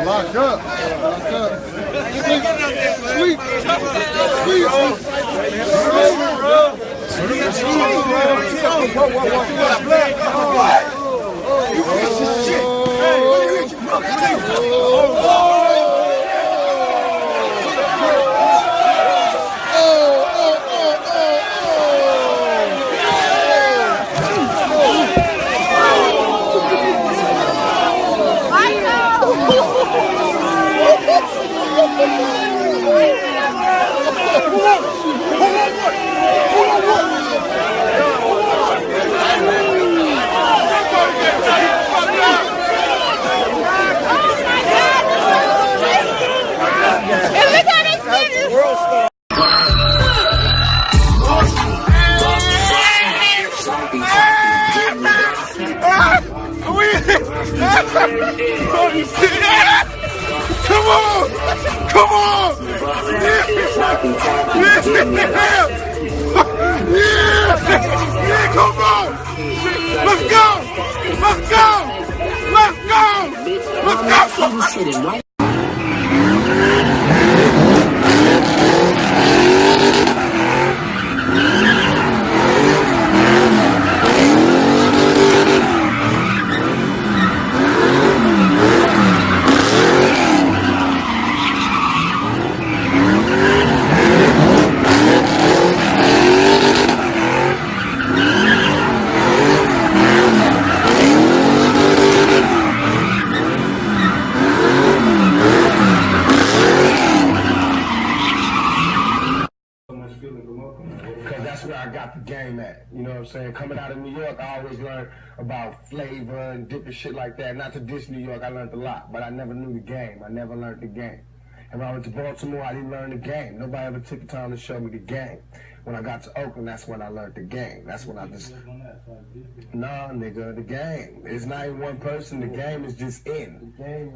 Lock up. Sweet. You piece of shit. Come on! Yeah, come on! Let's go! Because that's where I got the game at, you know what I'm saying? Coming out of New York, I always learned about flavor and different shit like that. Not to diss New York, I learned a lot, but I never knew the game. I never learned the game. And when I went to Baltimore, I didn't learn the game. Nobody ever took the time to show me the game. When I got to Oakland, that's when I learned the game. That's when I just... Nah, nigga, the game. It's not even one person. The game is just in.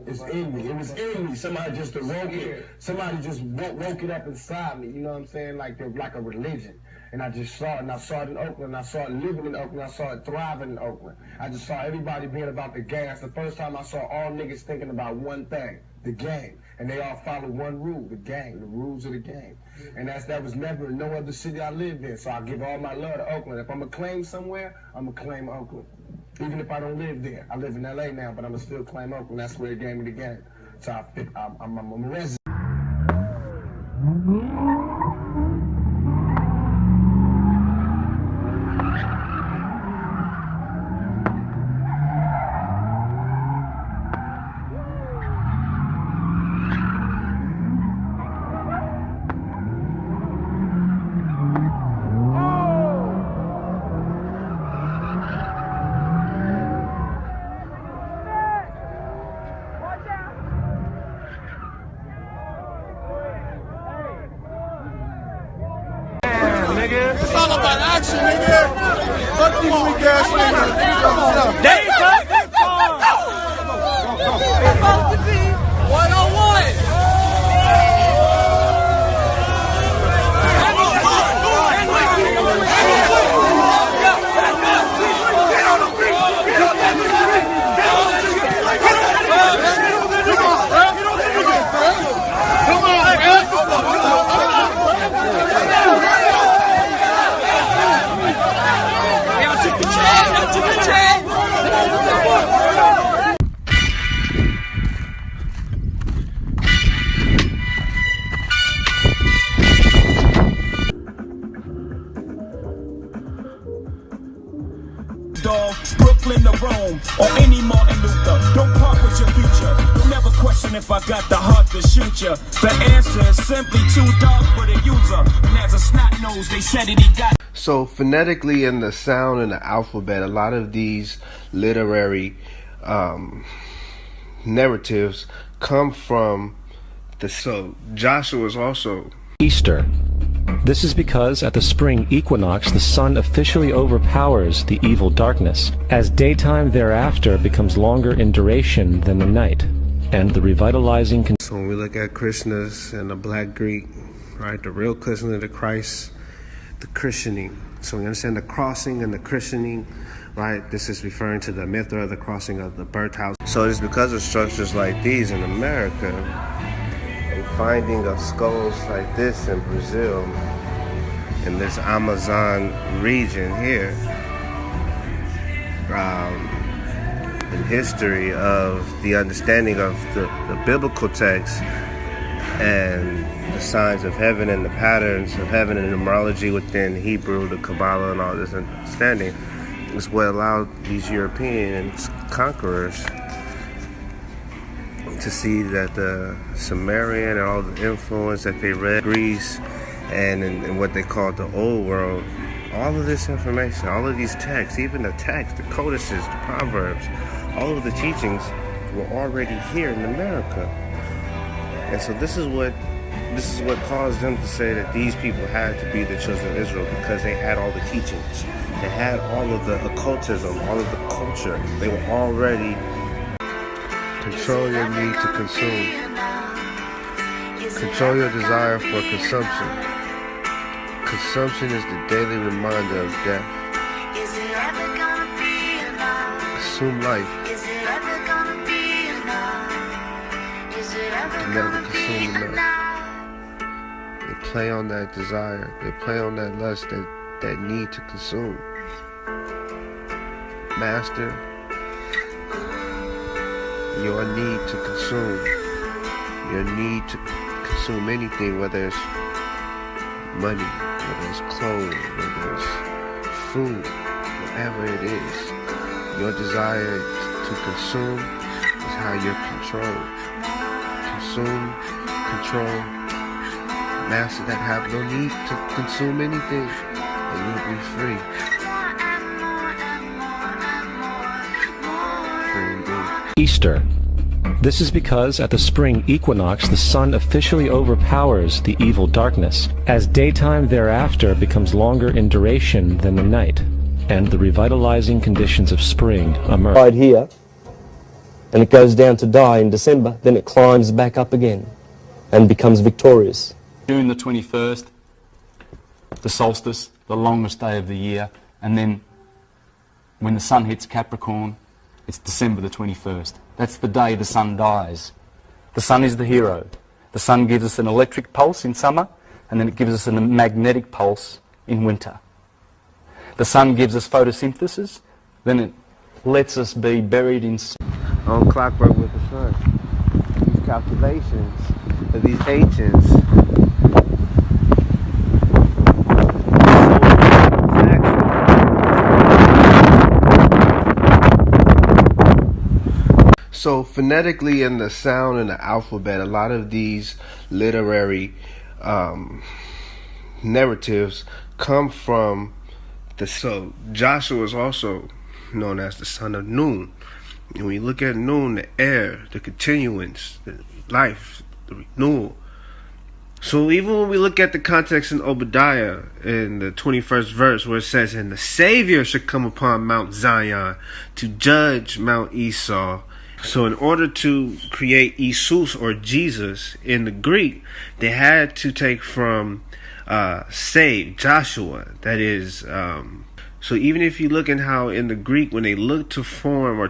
It's in me. It was in me. Somebody just awoke it. Somebody just woke it up inside me. You know what I'm saying? Like a religion. And I just saw it. And I saw it in Oakland. I saw it living in Oakland. I saw it thriving in Oakland. I just saw everybody being about the game. That's the first time I saw all niggas thinking about one thing, the game. And they all follow one rule, the game, the rules of the game. And that was never in no other city I lived in. So I give all my love to Oakland. If I'm going to claim somewhere, I'm going to claim Oakland. Even if I don't live there. I live in L.A. now, but I'm going to still claim Oakland. That's where it gave me the game. So I'm a resident. It's all about action, nigga. Fuck these weak ass niggas. There you go. It's supposed to be 101. Brooklyn to Rome, or any Martin Luther. Don't part with your future. Don't ever question if I got the heart to shoot ya. The answer is simply too dark for the user. And as a snot nose, they said it, he got. So phonetically in the sound and the alphabet, a lot of these literary narratives come from the. So Joshua is also Easter. This is because at the spring equinox the sun officially overpowers the evil darkness, as daytime thereafter becomes longer in duration than the night, and the revitalizing. So when we look at Krishna's and the Black Greek right? The real christening of the Christ, the christening. So we understand the crossing and the christening, right? This is referring to the Mithra, the crossing of the birth house. So it is because of structures like these in America and finding of skulls like this in Brazil, in this Amazon region here, in history of the understanding of the biblical text and the signs of heaven and the patterns of heaven and numerology within Hebrew, the Kabbalah, and all this understanding is what allowed these European conquerors to see that the Sumerian and all the influence that they read, Greece, and in what they called the old world, all of this information, all of these texts, even the text, the codices, the proverbs, all of the teachings were already here in America. And so this is what caused them to say that these people had to be the children of Israel, because they had all the teachings. They had all of the occultism, all of the culture. They were already control your need to consume. Control your desire for consumption. Consumption is the daily reminder of death. Consume life. You never consume enough. They play on that desire. They play on that lust, that need to consume. Master your need to consume. Your need to consume anything, whether it's money, whether it's clothes, whether it's food, whatever it is. Your desire to consume is how you're controlled. Consume, control, master that have no need to consume anything, and you'll be free. Free indeed. Easter. This is because at the spring equinox the sun officially overpowers the evil darkness, as daytime thereafter becomes longer in duration than the night, and the revitalizing conditions of spring emerge. Right here, and it goes down to die in December, then it climbs back up again and becomes victorious. June the 21st, the solstice, the longest day of the year, and then when the sun hits Capricorn, it's December the 21st. That's the day the sun dies. The sun is the hero. The sun gives us an electric pulse in summer, and then it gives us a magnetic pulse in winter. The sun gives us photosynthesis, then it lets us be buried in... On clockwork with the sun. These calculations of these ancients. So phonetically in the sound and the alphabet, a lot of these literary narratives come from so Joshua is also known as the son of Nun. And when you look at Nun, the air, the continuance, the life, the renewal. So even when we look at the context in Obadiah in the 21st verse where it says, and the Savior should come upon Mount Zion to judge Mount Esau. So in order to create Jesus or Jesus in the Greek, they had to take from save, Joshua, that is... So even if you look at how in the Greek, when they look to form or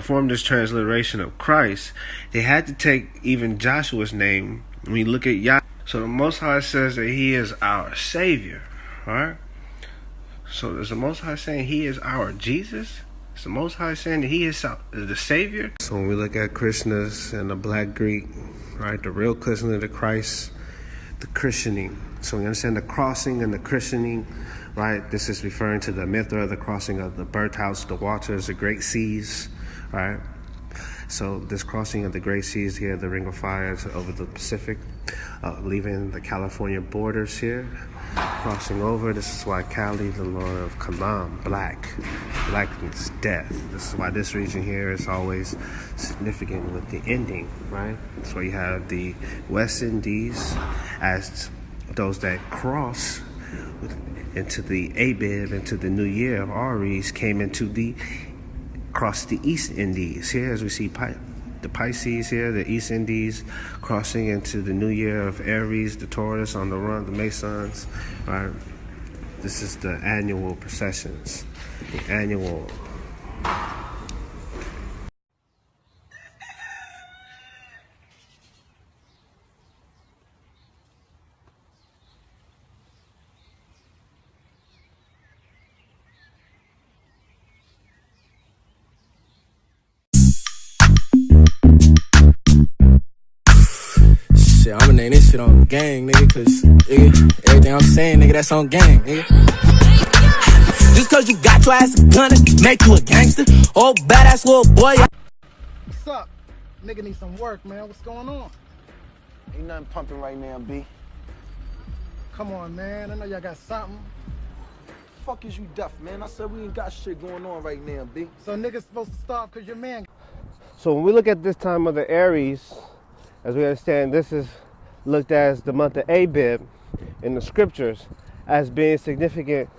form this transliteration of Christ, they had to take even Joshua's name. When you look at Yah, so the Most High says that He is our Savior, all right? So is the Most High saying He is our Jesus? Is the Most High saying that He is the Savior? So when we look at Krishnas and the Black Greek, right, the real christening of the Christ, the christening. So we understand the crossing and the christening, right? This is referring to the Mithra, the crossing of the birth house, the waters, the great seas, right? So this crossing of the great seas here, the Ring of Fire over the Pacific, leaving the California borders here, crossing over. This is why Kali, the Lord of Kalam, blackness, death. This is why this region here is always significant with the ending, right? So you have the West Indies as those that cross into the Abib, into the new year of Aries, came into the across the East Indies. Here, as we see the Pisces here, the East Indies, crossing into the new year of Aries, the Taurus on the run, the Masons. Right? This is the annual processions, the annual. Shit, I'ma name this shit on gang, nigga, cause nigga, everything I'm saying, nigga, that's on gang, nigga. Just cause you got your ass a gun, it make you a gangster. Oh, badass little boy. What's up? Nigga need some work, man. What's going on? Ain't nothing pumping right now, B. Come on, man. I know y'all got something. Fuck is you deaf, man? I said we ain't got shit going on right now, B. So niggas supposed to starve cause your man. So when we look at this time of the Aries, as we understand, this is looked as the month of Abib in the scriptures as being significant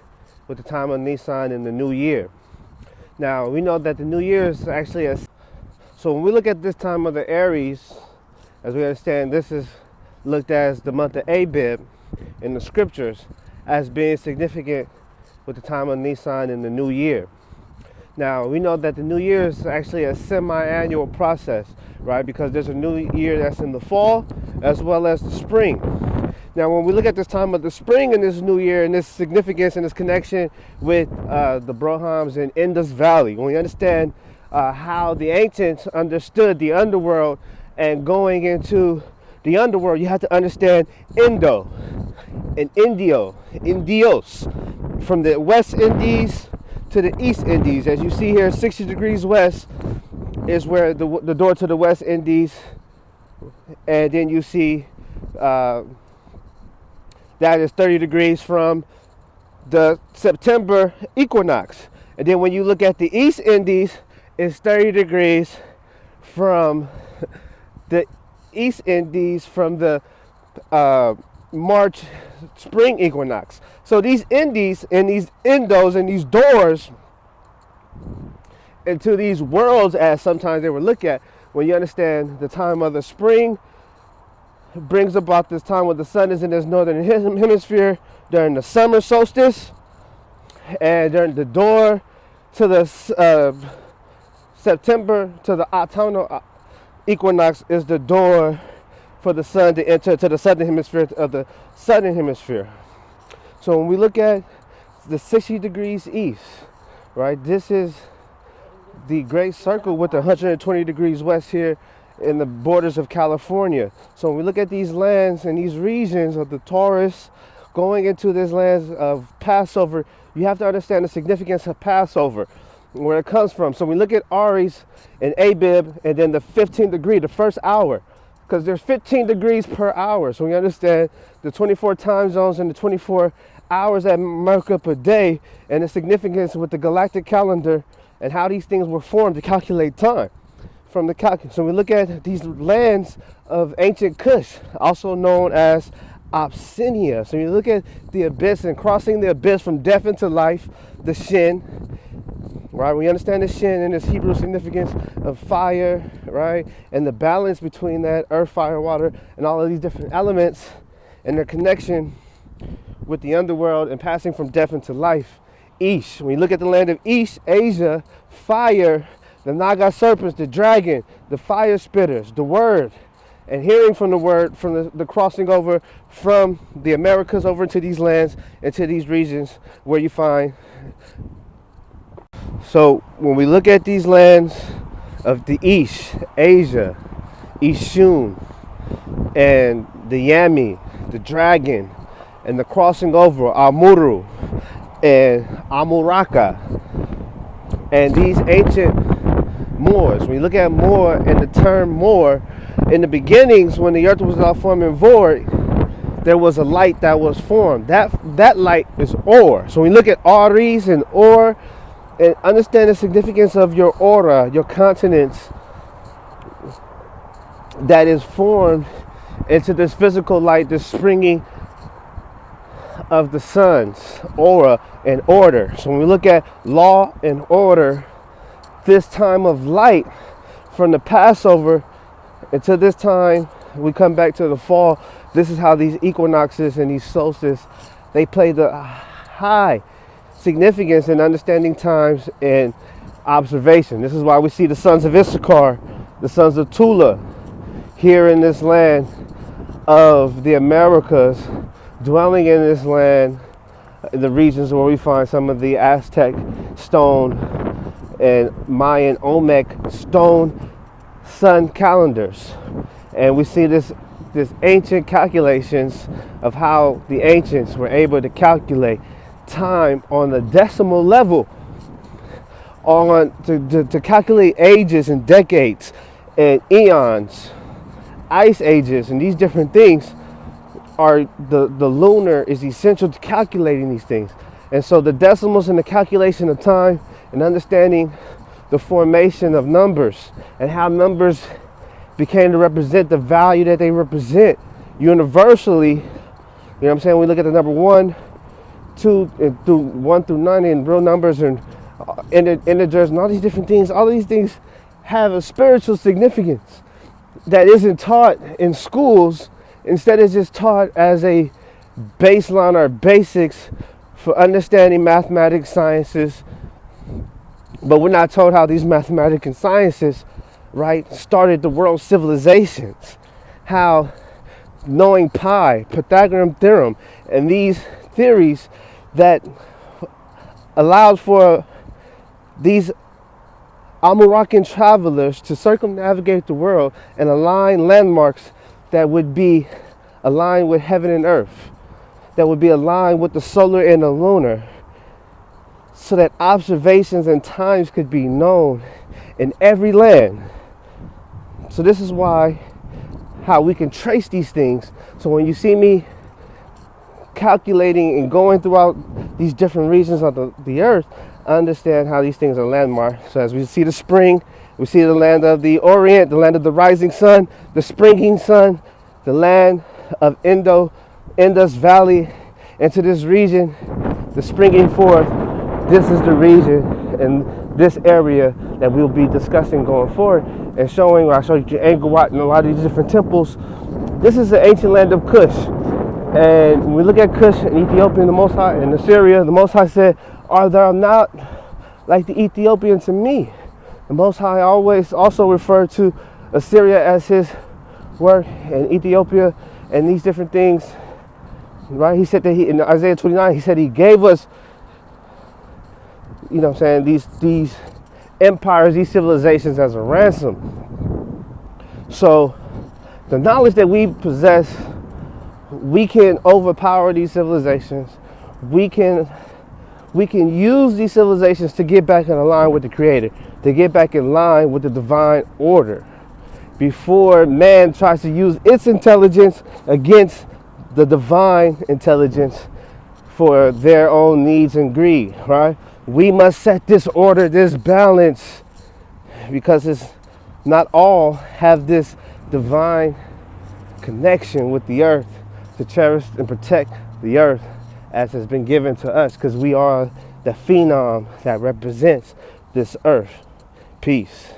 with the time of Nisan in the new year. Now, we know that the new year is actually so when we look at this time of the Aries, as we understand, this is looked as the month of Abib in the scriptures as being significant with the time of Nisan in the new year. Now, we know that the new year is actually a semi-annual process, right? Because there's a new year that's in the fall as well as the spring. Now, when we look at this time of the spring and this new year and this significance and this connection with the Brahmins in Indus Valley, when we understand how the ancients understood the underworld, and going into the underworld, you have to understand Indo and Indio, Indios, from the West Indies to the East Indies. As you see here, 60 degrees west is where the door to the West Indies, and then you see that is 30 degrees from the September equinox. And then when you look at the East Indies, it's 30 degrees from the East Indies from the March spring equinox. So these Indies and these Indos and these doors into these worlds, as sometimes they were looked at, when you understand the time of the spring brings about this time when the sun is in this northern hemisphere during the summer solstice, and during the door to the September to the autumnal equinox is the door for the sun to enter to the southern hemisphere of the southern hemisphere. So when we look at the 60 degrees east, right, this is the great circle with the 120 degrees west here in the borders of California. So when we look at these lands and these regions of the Taurus going into these lands of Passover, you have to understand the significance of Passover, where it comes from. So we look at Aries and Abib, and then the 15th degree, the first hour, because there's 15 degrees per hour. So we understand the 24 time zones and the 24 hours that make up a day, and the significance with the galactic calendar and how these things were formed to calculate time from the calculus. So we look at these lands of ancient Kush, also known as Abyssinia. So you look at the abyss and crossing the abyss from death into life, the Shin, right? We understand the Shin and its Hebrew significance of fire, right? And the balance between that earth, fire, water, and all of these different elements and their connection with the underworld and passing from death into life. Ish. When we look at the land of Ish, Asia, fire, the Naga serpents, the dragon, the fire spitters, the word, and hearing from the word, from the crossing over from the Americas over into these lands, into these regions where you find. So when we look at these lands of the Ish, Asia, Ishun, and the Yami, the dragon, and the crossing over, Amuru, and Amuraka, and these ancient Moors. When you look at Moor and the term Moor, in the beginnings when the earth was all formed and void, there was a light that was formed. That light is Or. So when we look at Aries and Or, and understand the significance of your aura, your continents that is formed into this physical light, this springing of the sun's aura and order. So when we look at law and order, this time of light from the Passover until this time, we come back to the fall. This is how these equinoxes and these solstices, they play the high significance in understanding times and observation. This is why we see the sons of Issachar, the sons of Tula, here in this land of the Americas, dwelling in this land, in the regions where we find some of the Aztec stone and Mayan Olmec stone sun calendars. And we see this ancient calculations of how the ancients were able to calculate time on the decimal level, to calculate ages and decades and eons, ice ages, and these different things. Are the lunar is essential to calculating these things. And so the decimals and the calculation of time and understanding the formation of numbers and how numbers became to represent the value that they represent universally. You know what I'm saying? We look at the number 1, 2, and through 1 through 9 and real numbers and integers and all these different things. All these things have a spiritual significance that isn't taught in schools. Instead, it's just taught as a baseline or basics for understanding mathematics, sciences. But we're not told how these mathematics and sciences, right, started the world's civilizations. How knowing pi, Pythagorean theorem, and these theories that allowed for these Amurakan travelers to circumnavigate the world and align landmarks that would be aligned with heaven and earth, that would be aligned with the solar and the lunar, so that observations and times could be known in every land. So this is why, how we can trace these things. So when you see me calculating and going throughout these different regions of the earth, I understand how these things are landmarked. So as we see the spring, we see the land of the Orient, the land of the rising sun, the springing sun, the land of Indus Valley, into this region, the springing forth. This is the region and this area that we'll be discussing going forward and showing, where I show you Angkor Wat and a lot of these different temples. This is the ancient land of Kush. And when we look at Kush and Ethiopia, the Most High, and Assyria, the Most High said, "Are thou not like the Ethiopian to me?" The Most High always also referred to Assyria as his work, and Ethiopia and these different things, right? He said that in Isaiah 29, he said he gave us, you know what I'm saying, these empires, these civilizations as a ransom. So the knowledge that we possess, we can overpower these civilizations. We can use these civilizations to get back in line with the Creator, to get back in line with the divine order, before man tries to use its intelligence against the divine intelligence for their own needs and greed, right? We must set this order, this balance, because it's not all have this divine connection with the earth to cherish and protect the earth as has been given to us, because we are the phenom that represents this earth. Peace.